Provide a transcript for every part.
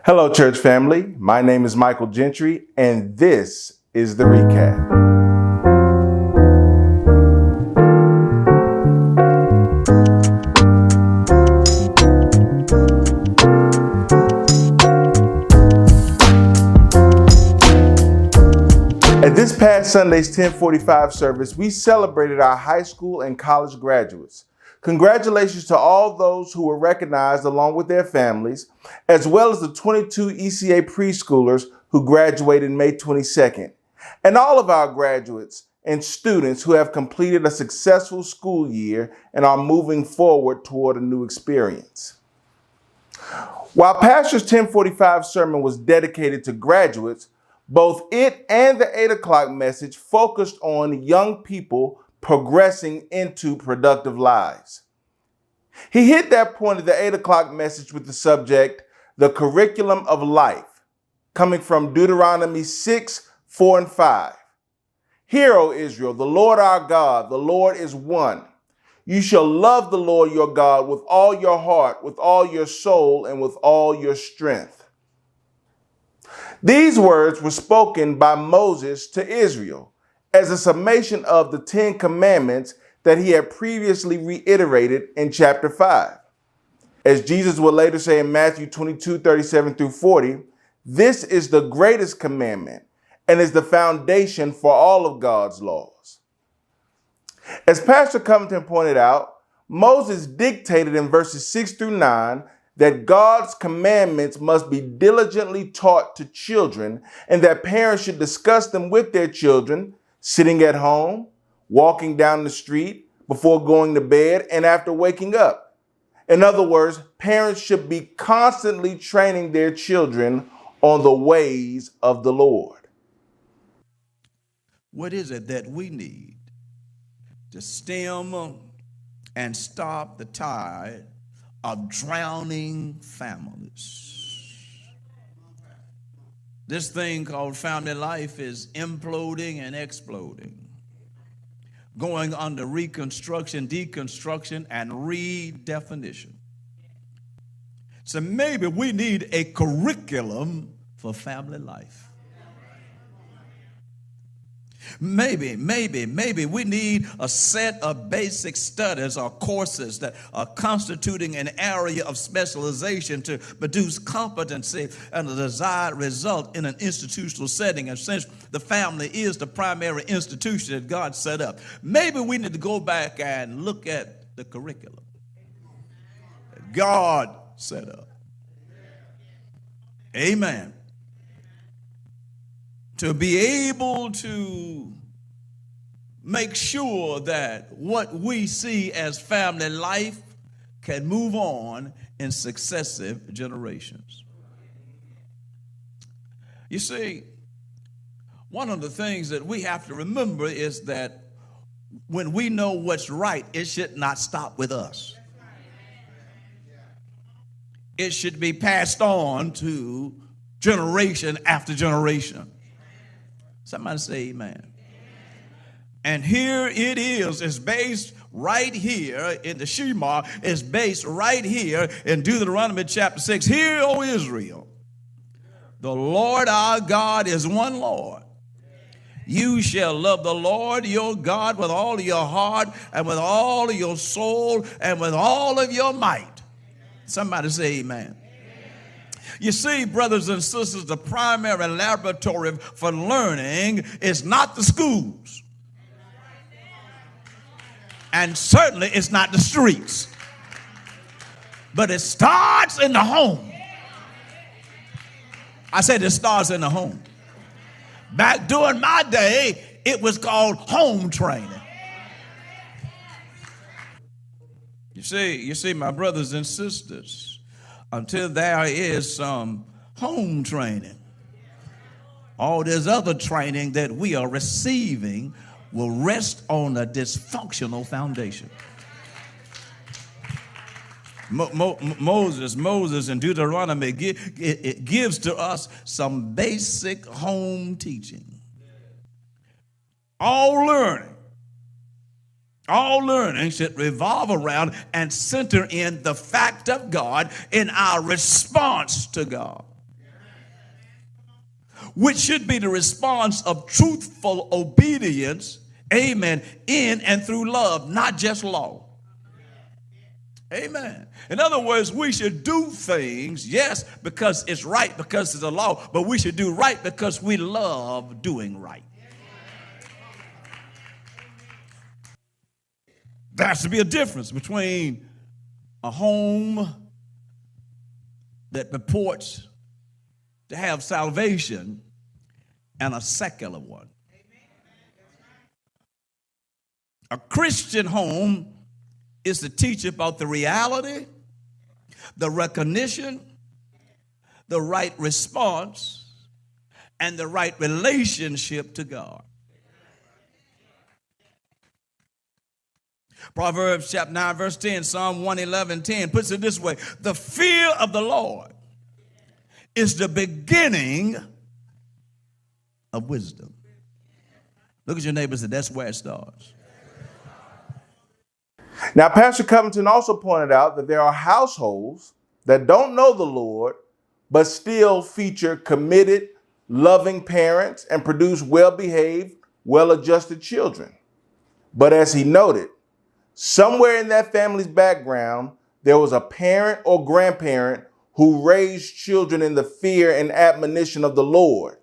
Hello, church family. My name is Michael Gentry, and this is The Recap. At this past Sunday's 1045 service, we celebrated our high school and college graduates. Congratulations to all those who were recognized along with their families, as well as the 22 ECA preschoolers who graduated May 22nd, and all of our graduates and students who have completed a successful school year and are moving forward toward a new experience. While Pastor's 1045 sermon was dedicated to graduates, both it and the 8 o'clock message focused on young people progressing into productive lives. He hit that point of the 8 o'clock message with the subject, the curriculum of life, coming from Deuteronomy 6, 4, and 5. Hear, O Israel, the Lord our God, the Lord is one. You shall love the Lord your God with all your heart, with all your soul, and with all your strength. These words were spoken by Moses to Israel as a summation of the 10 commandments that he had previously reiterated in chapter 5. As Jesus would later say in Matthew 22, 37 through 40, this is the greatest commandment and is the foundation for all of God's laws. As Pastor Covington pointed out, Moses dictated in verses 6 through 9 that God's commandments must be diligently taught to children and that parents should discuss them with their children, sitting at home, walking down the street, before going to bed, and after waking up. In other words, parents should be constantly training their children on the ways of the Lord. What is it that we need to stem and stop the tide of drowning families? This thing called family life is imploding and exploding, going under reconstruction, deconstruction, and redefinition. So maybe we need a curriculum for family life. Maybe we need a set of basic studies or courses that are constituting an area of specialization to produce competency and a desired result in an institutional setting. And since the family is the primary institution that God set up, maybe we need to go back and look at the curriculum that God set up. Amen. To be able to make sure that what we see as family life can move on in successive generations. You see, one of the things that we have to remember is that when we know what's right, it should not stop with us. It should be passed on to generation after generation. Somebody say amen. And here it is. It's based right here in the Shema. It's based right here in Deuteronomy chapter 6. Hear, O Israel, the Lord our God is one Lord. You shall love the Lord your God with all of your heart and with all of your soul and with all of your might. Somebody say amen. You see, brothers and sisters, the primary laboratory for learning is not the schools. And certainly it's not the streets. But it starts in the home. I said it starts in the home. Back during my day, it was called home training. You see, my brothers and sisters, until there is some home training, all this other training that we are receiving will rest on a dysfunctional foundation. Moses in Deuteronomy it gives to us some basic home teaching. All learning should revolve around and center in the fact of God in our response to God. which should be the response of truthful obedience, amen, in and through love, not just law. Amen. In other words, we should do things, yes, because it's right, because it's a law, but we should do right because we love doing right. There has to be a difference between a home that purports to have salvation and a secular one. A Christian home is to teach about the reality, the recognition, the right response, and the right relationship to God. Proverbs chapter 9, verse 10, Psalm 111:10 puts it this way: the fear of the Lord is the beginning of wisdom. Look at your neighbor and say, that's where it starts. Now, Pastor Covington also pointed out that there are households that don't know the Lord, but still feature committed, loving parents and produce well-behaved, well-adjusted children. But as he noted, somewhere in that family's background, there was a parent or grandparent who raised children in the fear and admonition of the Lord.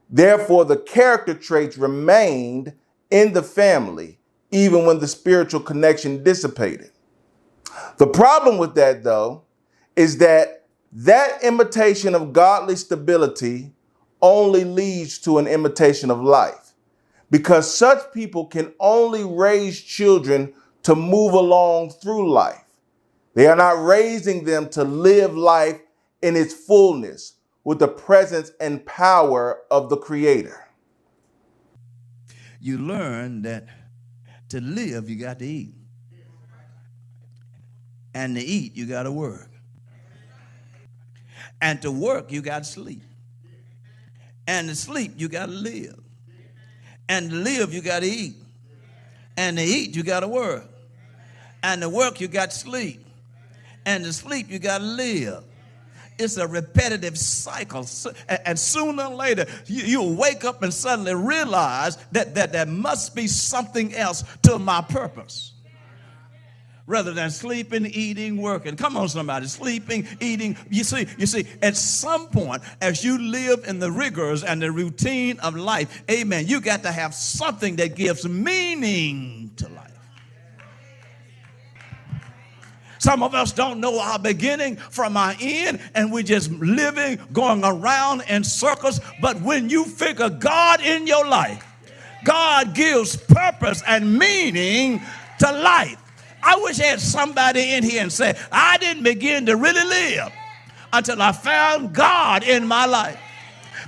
Therefore, the character traits remained in the family, even when the spiritual connection dissipated. The problem with that, though, is that imitation of godly stability only leads to an imitation of life, because such people can only raise children to move along through life. They are not raising them to live life in its fullness with the presence and power of the Creator. You learn that to live, you got to eat. And to eat, you got to work. And to work, you got to sleep. And to sleep, you got to live. And to live, you got to eat. And to eat, you got to work. And to work, you got to sleep. And to sleep, you got to live. It's a repetitive cycle. And sooner or later, you'll wake up and suddenly realize that there must be something else to my purpose. Rather than sleeping, eating, working. Come on, somebody. Sleeping, eating. You see, at some point, as you live in the rigors and the routine of life, amen, you got to have something that gives meaning to life. Some of us don't know our beginning from our end, and we're just living, going around in circles. But when you figure God in your life, God gives purpose and meaning to life. I wish I had somebody in here and say, I didn't begin to really live until I found God in my life.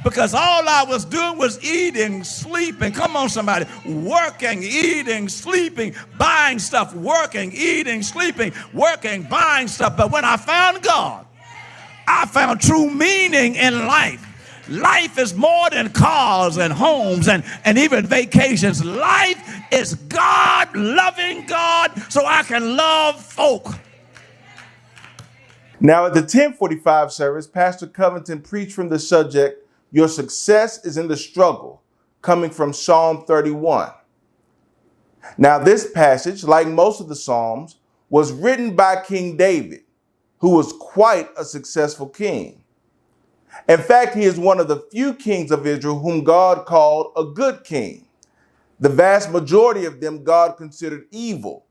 Because all I was doing was eating, sleeping. Come on, somebody. Working, eating, sleeping, buying stuff. Working, eating, sleeping, working, buying stuff. But when I found God, I found true meaning in life. Life is more than cars and homes and even vacations. Life is God, loving God, so I can love folk. Now, at the 1045 service, Pastor Covington preached from the subject, Your Success is in the Struggle, coming from Psalm 31. Now, this passage, like most of the Psalms, was written by King David, who was quite a successful king. In fact, he is one of the few kings of Israel whom God called a good king. The vast majority of them God considered evil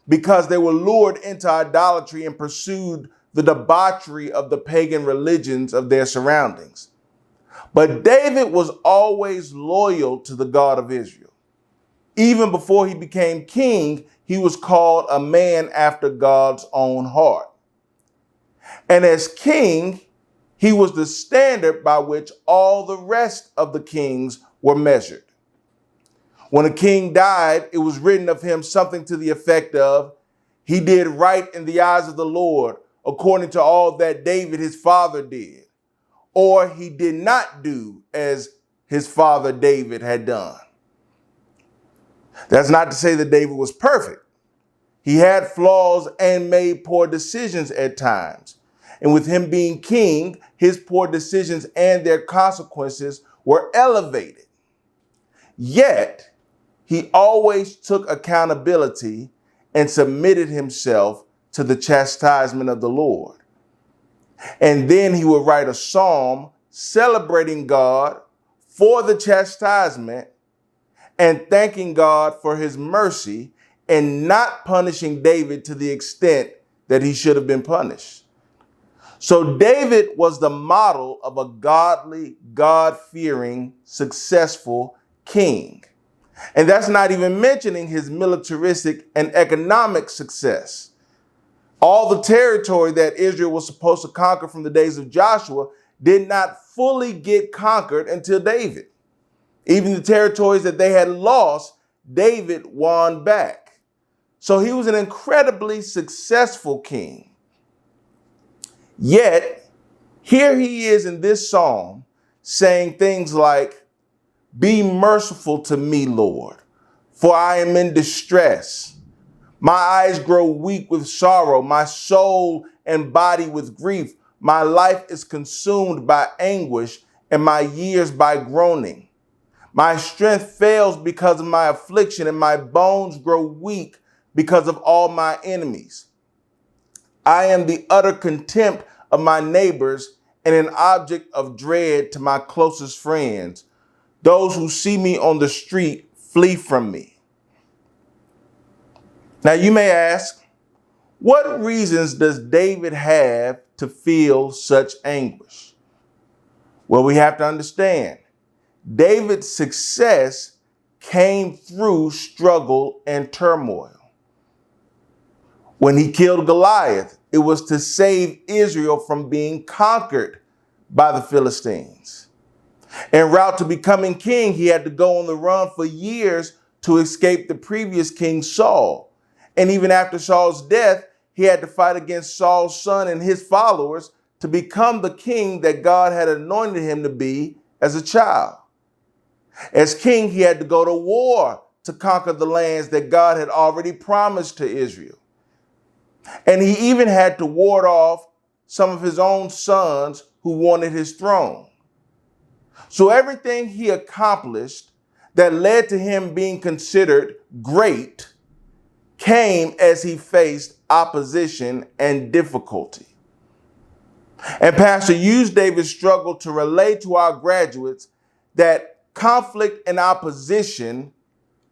because they were lured into idolatry and pursued the debauchery of the pagan religions of their surroundings. But David was always loyal to the God of Israel. Even before he became king, he was called a man after God's own heart. And as king, he was the standard by which all the rest of the kings were measured. When a king died, it was written of him something to the effect of, he did right in the eyes of the Lord, according to all that David his father did. Or he did not do as his father David had done. That's not to say that David was perfect. He had flaws and made poor decisions at times. And with him being king, his poor decisions and their consequences were elevated. Yet, he always took accountability and submitted himself to the chastisement of the Lord. And then he would write a psalm celebrating God for the chastisement and thanking God for his mercy and not punishing David to the extent that he should have been punished. So David was the model of a godly, God-fearing, successful king. And that's not even mentioning his militaristic and economic success. All the territory that Israel was supposed to conquer from the days of Joshua did not fully get conquered until David. Even the territories that they had lost, David won back. So he was an incredibly successful king. Yet, here he is in this psalm saying things like, "Be merciful to me, Lord, for I am in distress. My eyes grow weak with sorrow, my soul and body with grief. My life is consumed by anguish and my years by groaning. My strength fails because of my affliction and my bones grow weak because of all my enemies. I am the utter contempt of my neighbors and an object of dread to my closest friends. Those who see me on the street flee from me." Now you may ask, what reasons does David have to feel such anguish? Well, we have to understand, David's success came through struggle and turmoil. When he killed Goliath, it was to save Israel from being conquered by the Philistines. En route to becoming king, he had to go on the run for years to escape the previous king, Saul. And even after Saul's death, he had to fight against Saul's son and his followers to become the king that God had anointed him to be as a child. As king, he had to go to war to conquer the lands that God had already promised to Israel. And he even had to ward off some of his own sons who wanted his throne. So everything he accomplished that led to him being considered great came as he faced opposition and difficulty. And Pastor used David's struggle to relate to our graduates that conflict and opposition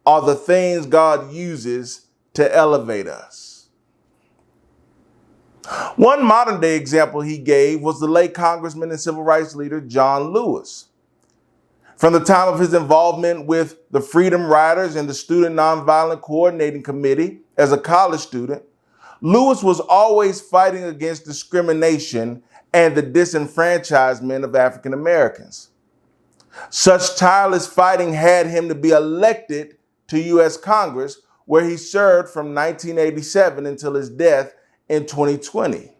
are the things God uses to elevate us. One modern day example he gave was the late Congressman and civil rights leader John Lewis. From the time of his involvement with the Freedom Riders and the Student Nonviolent Coordinating Committee as a college student, Lewis was always fighting against discrimination and the disenfranchisement of African Americans. Such tireless fighting had him to be elected to U.S. Congress, where he served from 1987 until his death in 2020.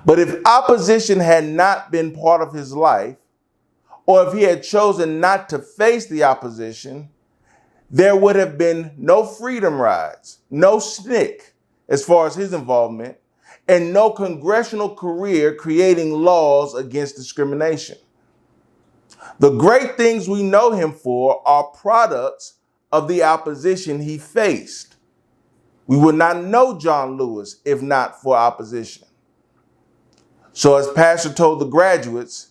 But if opposition had not been part of his life, or if he had chosen not to face the opposition, there would have been no freedom rides, no SNCC as far as his involvement, and no congressional career creating laws against discrimination. The great things we know him for are products of the opposition he faced. We would not know John Lewis if not for opposition. So as Pastor told the graduates,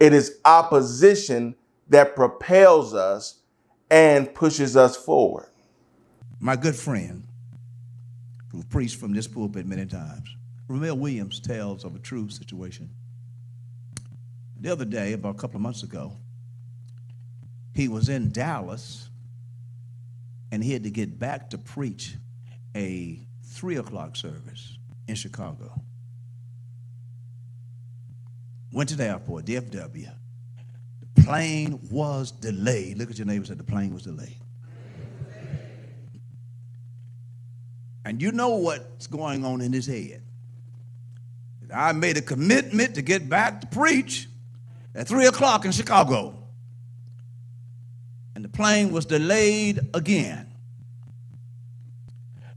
it is opposition that propels us and pushes us forward. My good friend, who preached from this pulpit many times, Ramel Williams, tells of a true situation. The other day, about a couple of months ago, he was in Dallas, and he had to get back to preach a 3 o'clock service in Chicago. Went to the airport, DFW. The plane was delayed. Look at your neighbor and say, the plane was delayed. And you know what's going on in his head. I made a commitment to get back to preach at 3 o'clock in Chicago. And the plane was delayed again.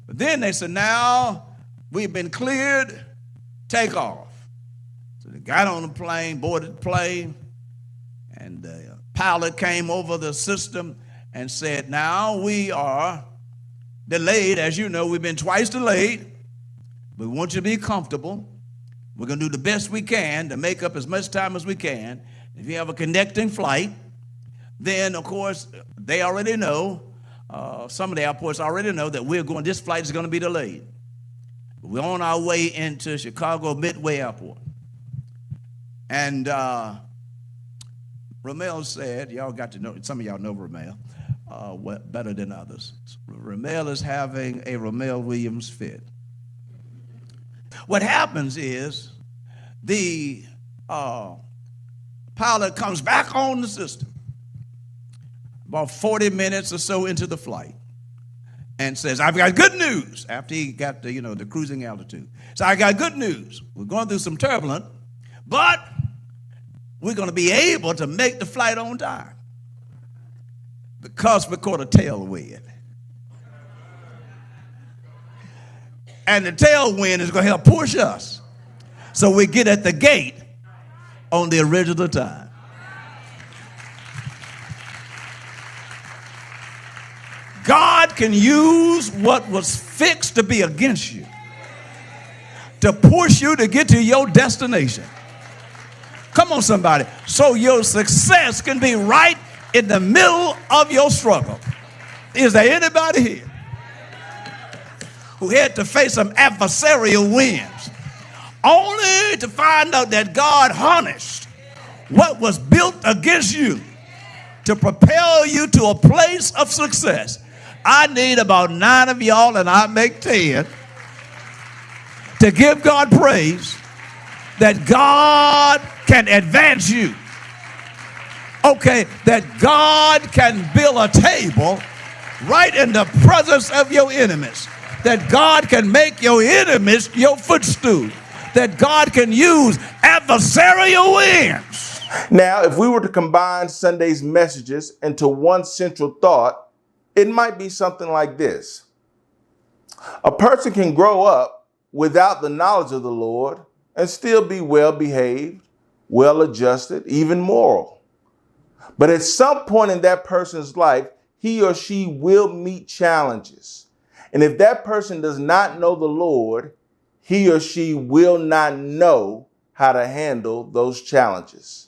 But then they said, now we've been cleared take off. So they got on the plane, boarded the plane, and the pilot came over the system and said, now we are delayed. As you know, we've been twice delayed. We want you to be comfortable. We're going to do the best we can to make up as much time as we can. If you have a connecting flight, then, of course, they already know, some of the airports already know that this flight is going to be delayed. We're on our way into Chicago Midway Airport. And Ramel said, y'all got to know, some of y'all know Ramel better than others. Ramel is having a Ramel Williams fit. What happens is the pilot comes back on the system about 40 minutes or so into the flight and says, I've got good news, after he got the cruising altitude. So I got good news. We're going through some turbulence, but we're going to be able to make the flight on time because we caught a tailwind. And the tailwind is going to help push us so we get at the gate on the original time. God can use what was fixed to be against you to push you to get to your destination. Come on, somebody. So your success can be right in the middle of your struggle. Is there anybody here who had to face some adversarial winds only to find out that God harnessed what was built against you to propel you to a place of success? I need about 9 of y'all, and I make 10, to give God praise that God can advance you. Okay, that God can build a table right in the presence of your enemies. That God can make your enemies your footstool. That God can use adversarial winds. Now, if we were to combine Sunday's messages into one central thought, it might be something like this. A person can grow up without the knowledge of the Lord and still be well behaved, well adjusted, even moral. But at some point in that person's life, he or she will meet challenges. And if that person does not know the Lord, he or she will not know how to handle those challenges.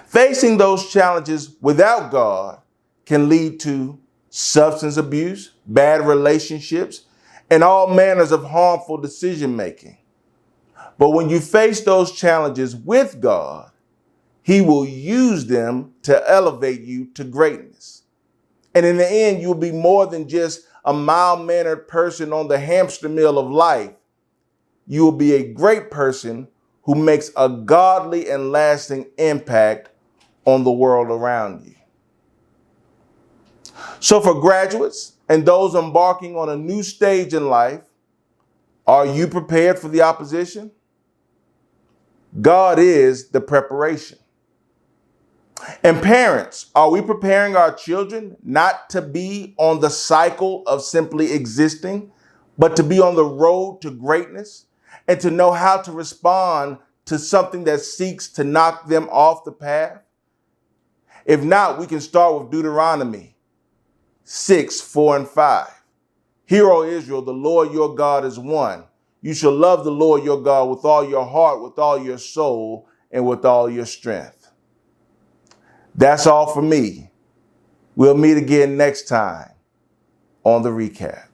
Facing those challenges without God can lead to substance abuse, bad relationships, and all manners of harmful decision making. But when you face those challenges with God, He will use them to elevate you to greatness. And in the end, you'll be more than just a mild-mannered person on the hamster wheel of life. You will be a great person who makes a godly and lasting impact on the world around you. So for graduates and those embarking on a new stage in life, are you prepared for the opposition? God is the preparation. And parents, are we preparing our children not to be on the cycle of simply existing, but to be on the road to greatness and to know how to respond to something that seeks to knock them off the path? If not, we can start with Deuteronomy 6, 4, and 5. Hear, O Israel, the Lord your God is one. You shall love the Lord your God with all your heart, with all your soul, and with all your strength. That's all for me. We'll meet again next time on The Recap.